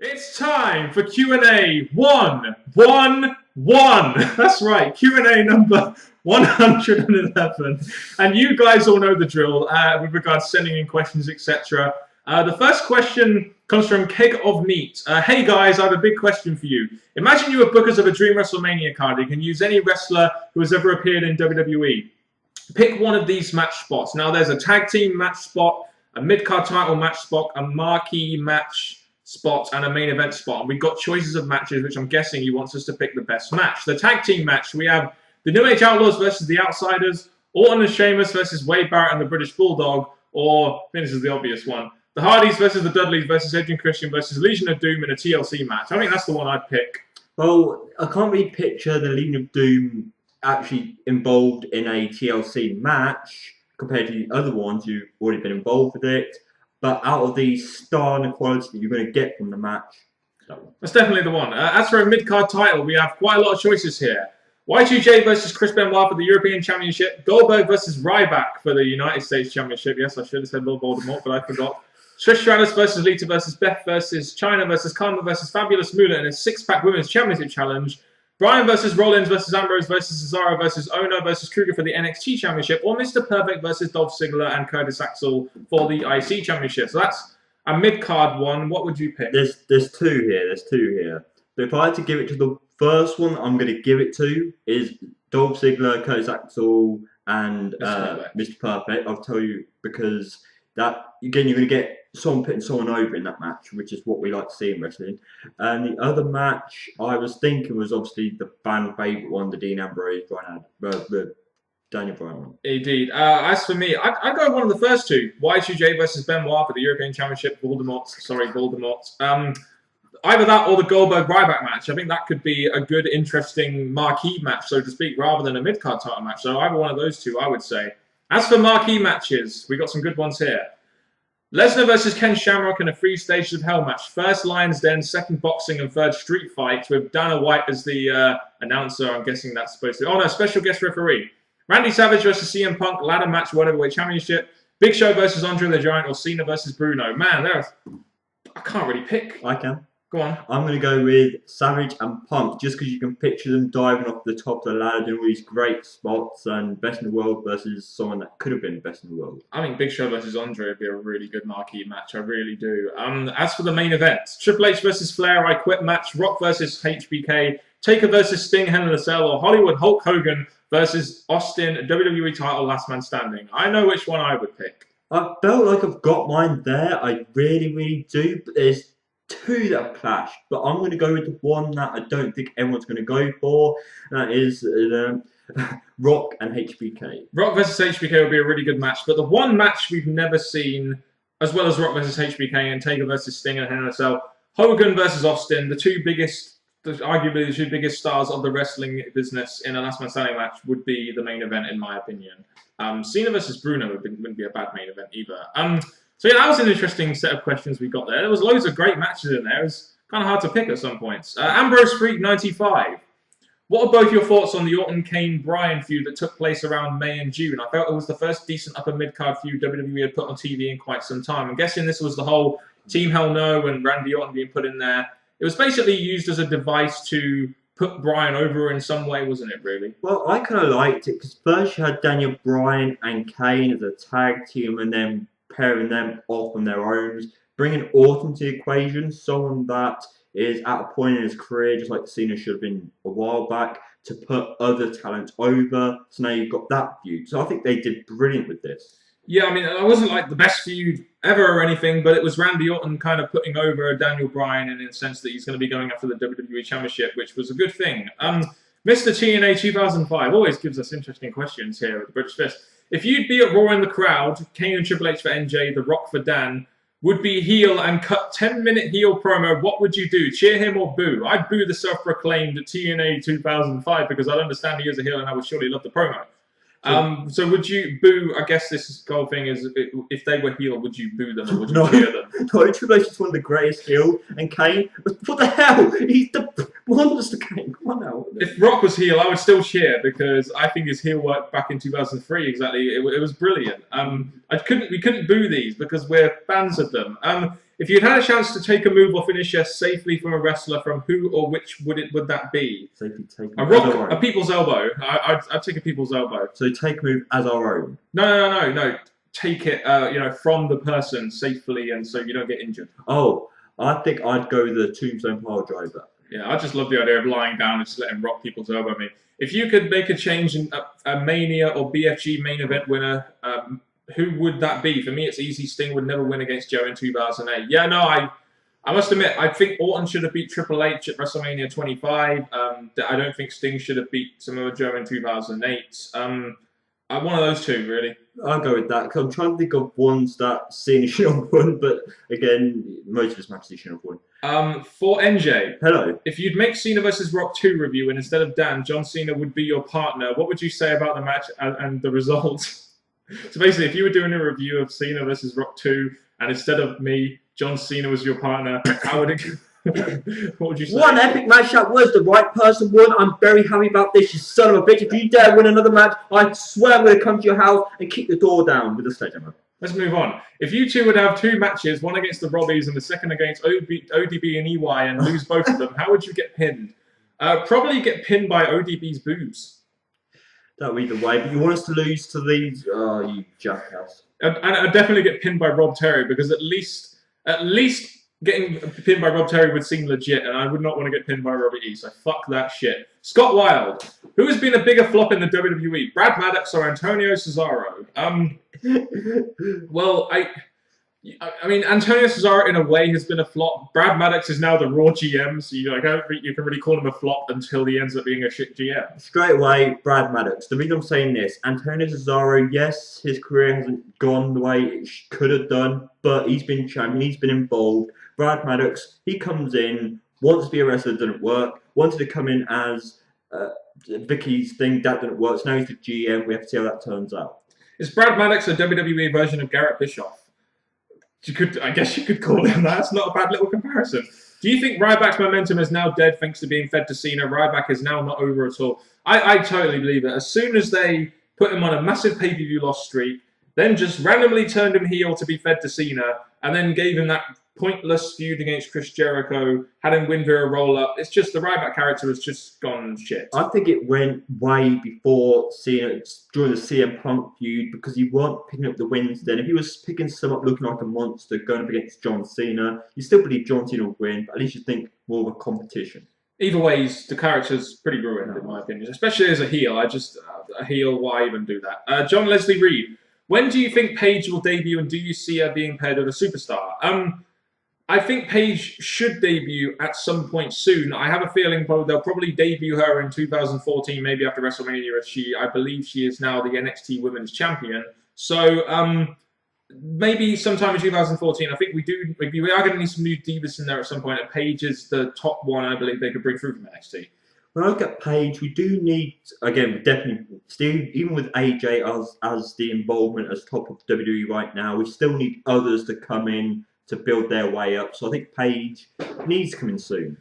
It's time for Q&A 111. That's right, Q&A number 111. And you guys all know the drill with regards to sending in questions, etc. The first question comes from Keg of Meat. Hey guys, I have a big question for you. Imagine you are bookers of a Dream WrestleMania card. You can use any wrestler who has ever appeared in WWE. Pick one of these match spots. Now there's a tag team match spot, a mid-card title match spot, a marquee match spot, and a main event spot. And we've got choices of matches, which I'm guessing he wants us to pick the best match. The tag team match, we have the New Age Outlaws versus the Outsiders, Orton and Sheamus versus Wade Barrett and the British Bulldog, or, I think this is the obvious one, the Hardys versus the Dudleys versus Edge and Christian versus Legion of Doom in a TLC match. I think that's the one I'd pick. Well, I can't really picture the Legion of Doom actually involved in a TLC match compared to the other ones who've already been involved with it. But out of the star and quality that you're going to get from the match, that's definitely the one. As for a mid-card title, we have quite a lot of choices here. Y2J versus Chris Benoit for the European Championship. Goldberg versus Ryback for the United States Championship. Yes, I should have said Lord Voldemort, but I forgot. Trish Stratus versus Lita versus Beth versus China versus Karma versus Fabulous Moolah in a six-pack Women's Championship Challenge. Bryan versus Rollins versus Ambrose versus Cesaro versus Ono versus Kruger for the NXT Championship, or Mr. Perfect versus Dolph Ziggler and Curtis Axel for the IC Championship. So that's a mid-card one. What would you pick? There's two here. But if I had to give it to the first one, I'm going to give it to is Dolph Ziggler, Curtis Axel, and Mr. Perfect. I'll tell you because that again you're going to get someone putting someone over in that match, which is what we like to see in wrestling. And the other match I was thinking was obviously the fan favourite one, the Dean Ambrose, Daniel Bryan one. Indeed. As for me, I'd go with one of the first two. Y2J versus Benoit for the European Championship. Voldemort. Either that or the Goldberg-Ryback match. I think that could be a good, interesting marquee match, so to speak, rather than a mid-card title match. So either one of those two, I would say. As for marquee matches, we got some good ones here. Lesnar versus Ken Shamrock in a 3 Stages of Hell match. First Lions Den, second boxing, and third street fight with Dana White as the announcer. I'm guessing that's supposed to be... Oh, no, special guest referee. Randy Savage versus CM Punk, ladder match, World Championship. Big Show versus Andre the Giant, or Cena versus Bruno. Man, I can't really pick. I can. Go on. I'm going to go with Savage and Punk, just because you can picture them diving off the top of the ladder, doing all these great spots, and best in the world versus someone that could have been best in the world. I think Big Show versus Andre would be a really good marquee match. I really do. As for the main event, Triple H versus Flair, I Quit match, Rock versus HBK, Taker versus Sting, Hell in a Cell, or Hollywood Hulk Hogan versus Austin, WWE title, Last Man Standing. I know which one I would pick. I felt like I've got mine there. I really, really do, but there's two that have clashed, but I'm going to go with the one that I don't think everyone's going to go for, and that is Rock and HBK. Rock versus HBK would be a really good match, but the one match we've never seen, as well as Rock versus HBK and Taker versus Sting and Hell in a Cell, Hogan versus Austin, arguably the two biggest stars of the wrestling business in a Last Man Standing match, would be the main event in my opinion. Cena versus Bruno wouldn't be a bad main event either. So yeah, that was an interesting set of questions we got there. There was loads of great matches in there. It was kind of hard to pick at some points. Ambrose Freak 95. What are both your thoughts on the Orton Kane Bryan feud that took place around May and June? I felt it was the first decent upper mid-card feud WWE had put on TV in quite some time. I'm guessing this was the whole Team Hell No and Randy Orton being put in there. It was basically used as a device to put Bryan over in some way, wasn't it, really? Well, I kind of liked it because first you had Daniel Bryan and Kane as a tag team and then pairing them off on their own, bringing Orton to the equation, someone that is at a point in his career, just like Cena should have been a while back, to put other talent over. So now you've got that feud. So I think they did brilliant with this. Yeah, I mean, it wasn't like the best feud ever or anything, but it was Randy Orton kind of putting over Daniel Bryan in the sense that he's going to be going after the WWE Championship, which was a good thing. Mr. TNA 2005 always gives us interesting questions here at the British Fist. If you'd be at Raw in the crowd, Kane and Triple H for NJ, The Rock for Dan, would be heel and cut 10-minute heel promo, what would you do? Cheer him or boo? I'd boo the self-proclaimed TNA 2005 because I'd understand he is a heel and I would surely love the promo. So would you boo, I guess this whole thing is, if they were heel, would you boo them or would you cheer them? No, Triple H is one of the greatest heel, and Kane, what the hell? He's the Monster Gang, come on now. If Rock was heel, I would still cheer because I think his heel work back in 2003 exactly. It was brilliant. We couldn't boo these because we're fans of them. If you'd had a chance to take a move or finisher safely from a wrestler, from who or which would that be? Safely take a Rock, a people's elbow. I'd take a people's elbow. So take a move as our own. No. Take it, from the person safely, and so you don't get injured. Oh, I think I'd go the Tombstone Pile Driver. Yeah, I just love the idea of lying down and just letting Rock people's elbow me. If you could make a change in a Mania or BFG main event winner, who would that be? For me, it's easy. Sting would never win against Joe in 2008. Yeah, no, I must admit, I think Orton should have beat Triple H at WrestleMania 25. I don't think Sting should have beat Samoa Joe in 2008. One of those two, really. I'll go with that, because I'm trying to think of ones that Cena should have won, but again, most of his matches he should have won. For NJ, hello. If you'd make Cena vs. Rock 2 review and instead of Dan, John Cena would be your partner, what would you say about the match and the result? So basically, if you were doing a review of Cena vs. Rock 2 and instead of me, John Cena was your partner, how would it what would you say? One epic match that was the right person won. I'm very happy about this, you son of a bitch. If you dare win another match, I swear I'm going to come to your house and kick the door down with a sledgehammer. Let's move on. If you two would have two matches, one against the Robbies and the second against ODB and EY, and lose both of them, how would you get pinned? Probably get pinned by ODB's boobs. That would be the way, but you want us to lose to these? Oh, you jackass. And I'd definitely get pinned by Rob Terry, because at least getting pinned by Rob Terry would seem legit, and I would not want to get pinned by Robert E, so fuck that shit. Scott Wilde. Who has been a bigger flop in the WWE? Brad Maddox or Antonio Cesaro? Well, I mean, Antonio Cesaro in a way has been a flop. Brad Maddox is now the Raw GM, so I don't think you can really call him a flop until he ends up being a shit GM. Straight away, Brad Maddox. The reason I'm saying this, Antonio Cesaro, yes, his career hasn't gone the way it could have done, but he's been champion, he's been involved. Brad Maddox, he comes in, wants to be a wrestler, didn't work, wanted to come in as Vicky's thing, that didn't work, so now he's the GM, we have to see how that turns out. Is Brad Maddox a WWE version of Garrett Bischoff? I guess you could call him that. That's not a bad little comparison. Do you think Ryback's momentum is now dead thanks to being fed to Cena? Ryback is now not over at all. I totally believe it. As soon as they put him on a massive pay-per-view loss streak, then just randomly turned him heel to be fed to Cena, and then gave him that pointless feud against Chris Jericho, had him win via a roll-up. It's just the Ryback character has just gone shit. I think it went way before Cena, during the CM Punk feud, because he weren't picking up the wins then. If he was picking some up looking like a monster, going up against John Cena, you still believe John Cena would win, but at least you think more of a competition. Either way, the character's pretty ruined, in my opinion. Especially as a heel. A heel, why even do that? John Leslie Reed. When do you think Paige will debut, and do you see her being paired with a superstar? I think Paige should debut at some point soon. I have a feeling they'll probably debut her in 2014, maybe after WrestleMania, as I believe she is now the NXT Women's Champion. So maybe sometime in 2014. I think we are going to need some new divas in there at some point. And Paige is the top one I believe they could bring through from NXT. When I look at Paige, we do need, again, definitely, still, even with AJ as the involvement as top of WWE right now, we still need others to come in to build their way up. So I think Paige needs to come in soon.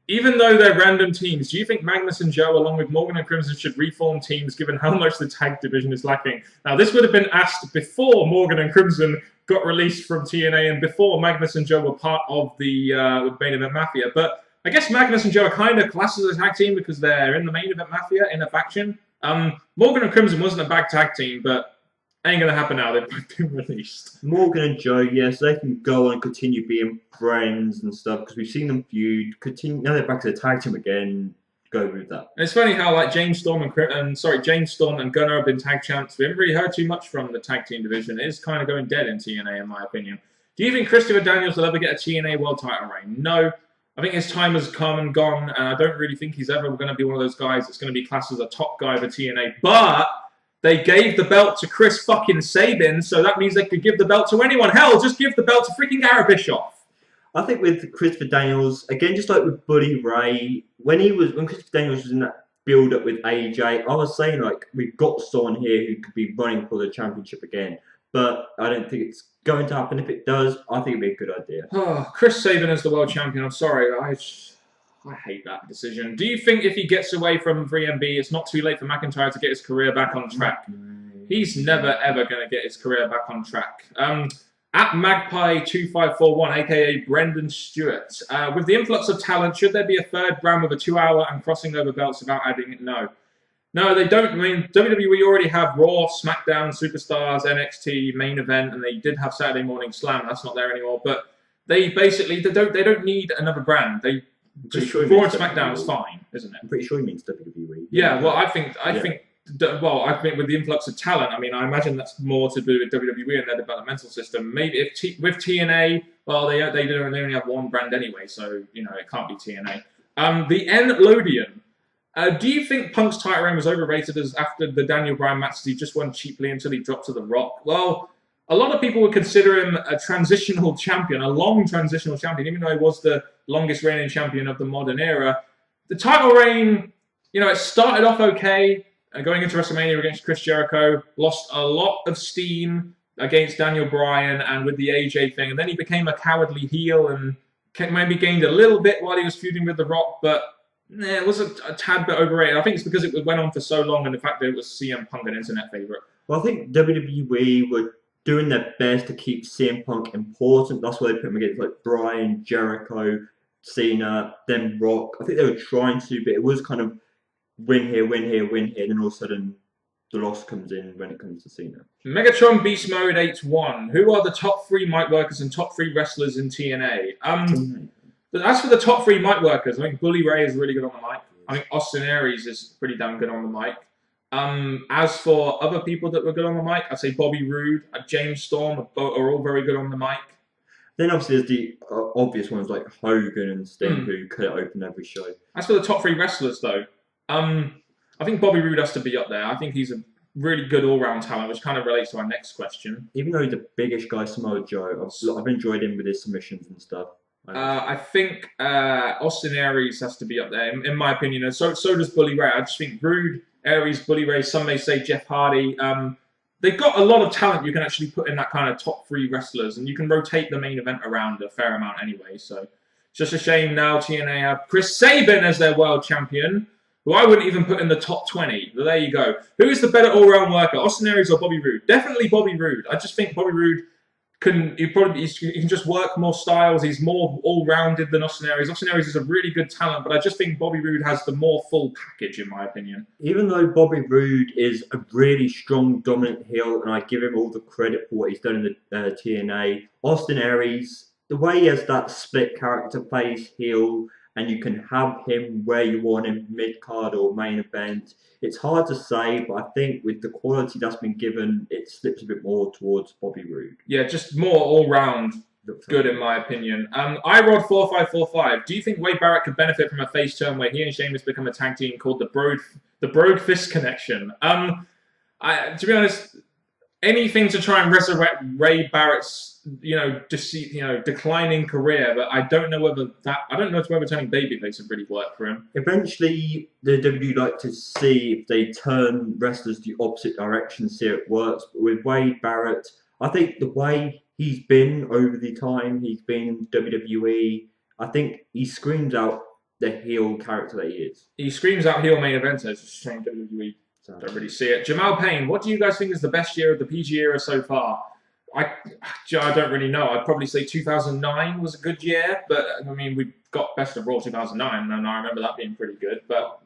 Even though they're random teams, do you think Magnus and Joe, along with Morgan and Crimson, should reform teams given how much the tag division is lacking? Now, this would have been asked before Morgan and Crimson got released from TNA and before Magnus and Joe were part of the Main Event Mafia. But I guess Magnus and Joe are kind of classed as a tag team because they're in the Main Event Mafia in a faction. Morgan and Crimson wasn't a bad tag team, but ain't going to happen now. They've both been released. Morgan and Joe, yes, they can go and continue being friends and stuff because we've seen them feud. Now they're back to the tag team again. Go with that. And it's funny how like James Storm and Gunnar have been tag champs. We haven't really heard too much from the tag team division. It is kind of going dead in TNA, in my opinion. Do you think Christopher Daniels will ever get a TNA World Title reign? No. I think his time has come and gone, and I don't really think he's ever going to be one of those guys that's going to be classed as a top guy for TNA. But they gave the belt to Chris fucking Sabin, so that means they could give the belt to anyone. Hell, just give the belt to freaking Garrett Bischoff. I think with Christopher Daniels, again, just like with Buddy Ray, when Christopher Daniels was in that build-up with AJ, I was saying, like, we've got someone here who could be running for the championship again. But I don't think it's going to happen. If it does, I think it'd be a good idea. Oh, Chris Sabin is the world champion. I'm sorry. I hate that decision. Do you think if he gets away from 3MB, it's not too late for McIntyre to get his career back on track? He's never, ever going to get his career back on track. At Magpie2541, aka Brendan Stewart. With the influx of talent, should there be a third brand with a 2-hour and crossing over belts without adding it? No. No, they don't. I mean, WWE already have Raw, SmackDown, Superstars, NXT, Main Event, and they did have Saturday Morning Slam. That's not there anymore. But they basically they don't need another brand. They just Raw and SmackDown is fine, isn't it? I'm pretty sure he means WWE. Yeah. Well, I think with the influx of talent, I mean, I imagine that's more to do with WWE and their developmental system. Maybe if with TNA, well, they only have one brand anyway, so it can't be TNA. The N-Lodian. Do you think Punk's title reign was overrated as after the Daniel Bryan matches he just won cheaply until he dropped to The Rock? Well, a lot of people would consider him a transitional champion, a long transitional champion, even though he was the longest reigning champion of the modern era. The title reign, it started off okay, going into WrestleMania against Chris Jericho, lost a lot of steam against Daniel Bryan and with the AJ thing, and then he became a cowardly heel and maybe gained a little bit while he was feuding with The Rock, but it was a tad bit overrated. I think it's because it went on for so long and the fact that it was CM Punk, an internet favourite. Well, I think WWE were doing their best to keep CM Punk important. That's why they put him against like Bryan, Jericho, Cena, then Rock. I think they were trying to, but it was kind of win here, win here, win here, and then all of a sudden the loss comes in when it comes to Cena. Megatron Beast Mode 8-1. Who are the top 3 mic workers and top 3 wrestlers in TNA? As for the top 3 mic workers, I think Bully Ray is really good on the mic. I think Austin Aries is pretty damn good on the mic. As for other people that were good on the mic, I'd say Bobby Roode, James Storm are all very good on the mic. Then obviously there's the obvious ones like Hogan and Sting who could open every show. As for the top 3 wrestlers though, I think Bobby Roode has to be up there. I think he's a really good all-round talent, which kind of relates to our next question. Even though he's a biggish guy, Samoa Joe, I've enjoyed him with his submissions and stuff. I think Austin Aries has to be up there, in my opinion. And so does Bully Ray. I just think Roode, Aries, Bully Ray, some may say Jeff Hardy. They've got a lot of talent you can actually put in that kind of top 3 wrestlers, and you can rotate the main event around a fair amount anyway. So it's just a shame now TNA have Chris Sabin as their world champion, who I wouldn't even put in the top 20. But there you go. Who is the better all-round worker, Austin Aries or Bobby Roode? Definitely Bobby Roode. I just think Bobby Roode he can just work more styles. He's more all-rounded than Austin Aries. Austin Aries is a really good talent, but I just think Bobby Roode has the more full package, in my opinion. Even though Bobby Roode is a really strong, dominant heel, and I give him all the credit for what he's done in the TNA, Austin Aries, the way he has that split character, plays heel, and you can have him where you want him, mid-card or main event. It's hard to say, but I think with the quality that's been given, it slips a bit more towards Bobby Roode. Yeah, just more all-round good, in my opinion. iRod4545, do you think Wade Barrett could benefit from a face turn where he and Sheamus become a tag team called the Brogue Fist Connection? To be honest, anything to try and resurrect Ray Barrett's declining career, but I don't know whether turning babyface would really work for him. Eventually, the WWE like to see if they turn wrestlers the opposite direction, see if it works. But with Wade Barrett, I think the way he's been over the time he's been in WWE, I think he screams out the heel character that he is. He screams out heel main eventer. It's just a shame WWE don't really see it. Jamal Payne, what do you guys think is the best year of the PG era so far? I don't really know. I'd probably say 2009 was a good year, but I mean, we got Best of Raw 2009, and I remember that being pretty good. But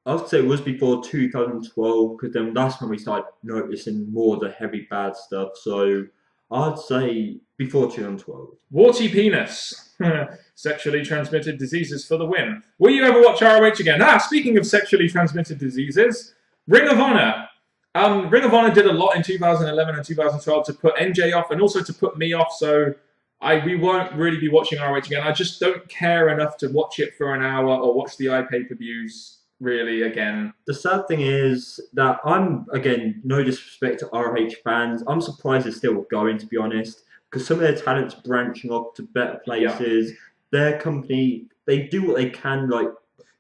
I would say it was before 2012, because then that's when we started noticing more of the heavy bad stuff. So I'd say before 2012. Warty Penis. Sexually transmitted diseases for the win. Will you ever watch ROH again? Speaking of sexually transmitted diseases, Ring of Honor. Ring of Honor did a lot in 2011 and 2012 to put NJ off and also to put me off, so we won't really be watching ROH again. I just don't care enough to watch it for an hour or watch the iPay-per-views really again. The sad thing is that I'm, again, no disrespect to ROH fans, I'm surprised they're still going, to be honest, because some of their talent's branching off to better places. Yeah. Their company, they do what they can, like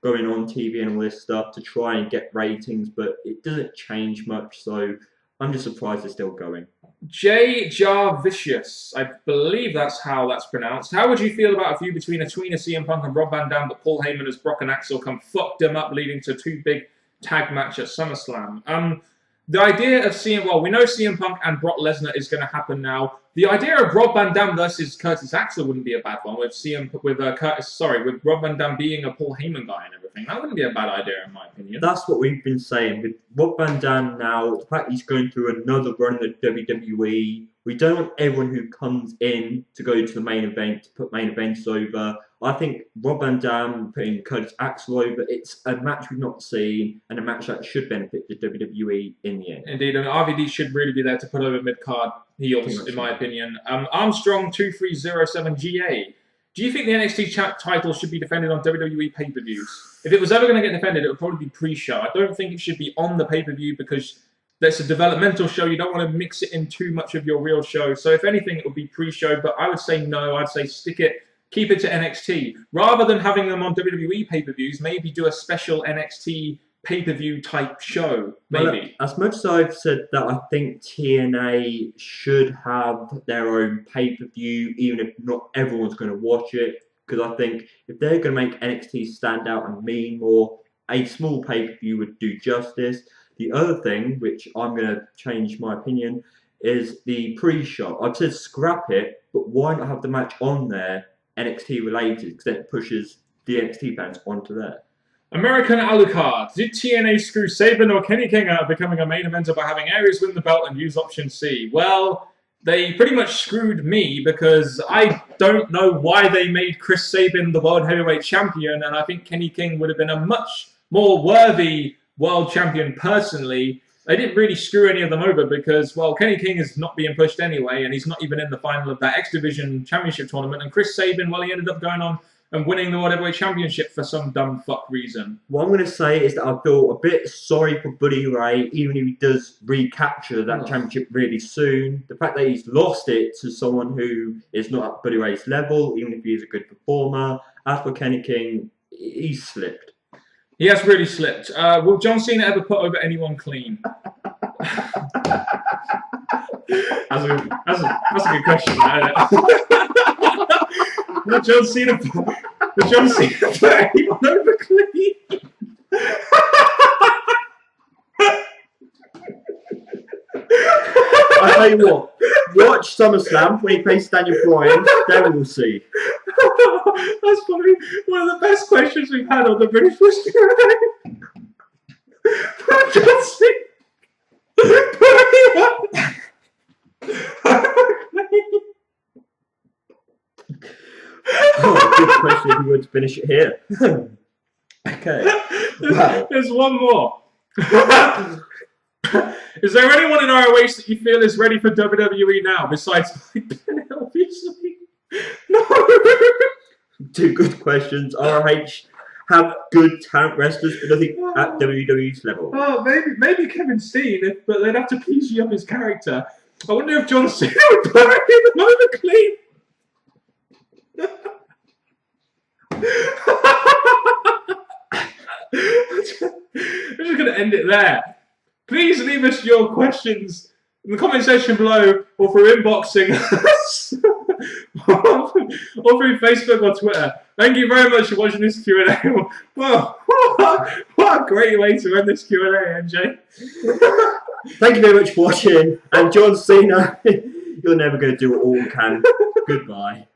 going on TV and all this stuff to try and get ratings, but it doesn't change much, so I'm just surprised they're still going. J. Jarvicious, I believe that's how that's pronounced. How would you feel about a feud between CM Punk and Rob Van Dam, but Paul Heyman as Brock and Axel come fucked them up, leading to 2 big tag match at SummerSlam? The idea of we know CM Punk and Brock Lesnar is going to happen now. The idea of Rob Van Dam versus Curtis Axel wouldn't be a bad one with with Rob Van Dam being a Paul Heyman guy and everything. That wouldn't be a bad idea in my opinion. That's what we've been saying with Rob Van Dam now. The fact he's going through another run in the WWE. We don't want everyone who comes in to go to the main event to put main events over. I think Rob Van Dam putting Curtis Axel over, it's a match we've not seen and a match that should benefit the WWE in the end. Indeed, and RVD should really be there to put over Midcard heels, in my opinion. Armstrong2307GA. Do you think the NXT title should be defended on WWE pay-per-views? If it was ever going to get defended, it would probably be pre-show. I don't think it should be on the pay-per-view because that's a developmental show. You don't want to mix it in too much of your real show. So if anything, it would be pre-show. But I would say no. I'd say stick it. Keep it to NXT. Rather than having them on WWE pay-per-views, maybe do a special NXT pay-per-view type show, maybe. Well, as much as I've said that I think TNA should have their own pay-per-view, even if not everyone's going to watch it, because I think if they're going to make NXT stand out and mean more, a small pay-per-view would do justice. The other thing, which I'm going to change my opinion, is the pre-show. I've said scrap it, but why not have the match on there NXT related, because then it pushes the NXT fans onto there. American Alucard. Did TNA screw Sabin or Kenny King out of becoming a main eventer by having Aries win the belt and use option C? Well, they pretty much screwed me because I don't know why they made Chris Sabin the World Heavyweight Champion, and I think Kenny King would have been a much more worthy World Champion personally. They didn't really screw any of them over because, well, Kenny King is not being pushed anyway, and he's not even in the final of that X Division Championship tournament. And Chris Sabin, well, he ended up going on and winning the World Heavyweight Championship for some dumb fuck reason. What I'm going to say is that I feel a bit sorry for Buddy Ray, even if he does recapture that championship really soon. The fact that he's lost it to someone who is not at Buddy Ray's level, even if he is a good performer. As for Kenny King, he's slipped. He has really slipped. Will John Cena ever put over anyone clean? That's a good question, isn't it? Will John Cena put anyone over clean? I tell you what, watch SummerSlam when he plays Daniel Bryan, then we'll see. That's probably one of the best questions we've had on the British Mystery. John Cena. Oh, good question if you were to finish it here. Okay. Wow. There's one more. Is there anyone in ROH that you feel is ready for WWE now, besides Mike Bennett, obviously? No. Two good questions. ROH have good talent wrestlers, but nothing at WWE's level. Oh, maybe Kevin Steen, but they'd have to PG up his character. I wonder if John Cena would put him over clean. I'm just going to end it there. Please leave us your questions in the comment section below or through inboxing us or through Facebook or Twitter. Thank you very much for watching this Q&A. Well, what a great way to end this Q&A, MJ. Thank you very much for watching. And John Cena, you're never going to do it all you can. Goodbye.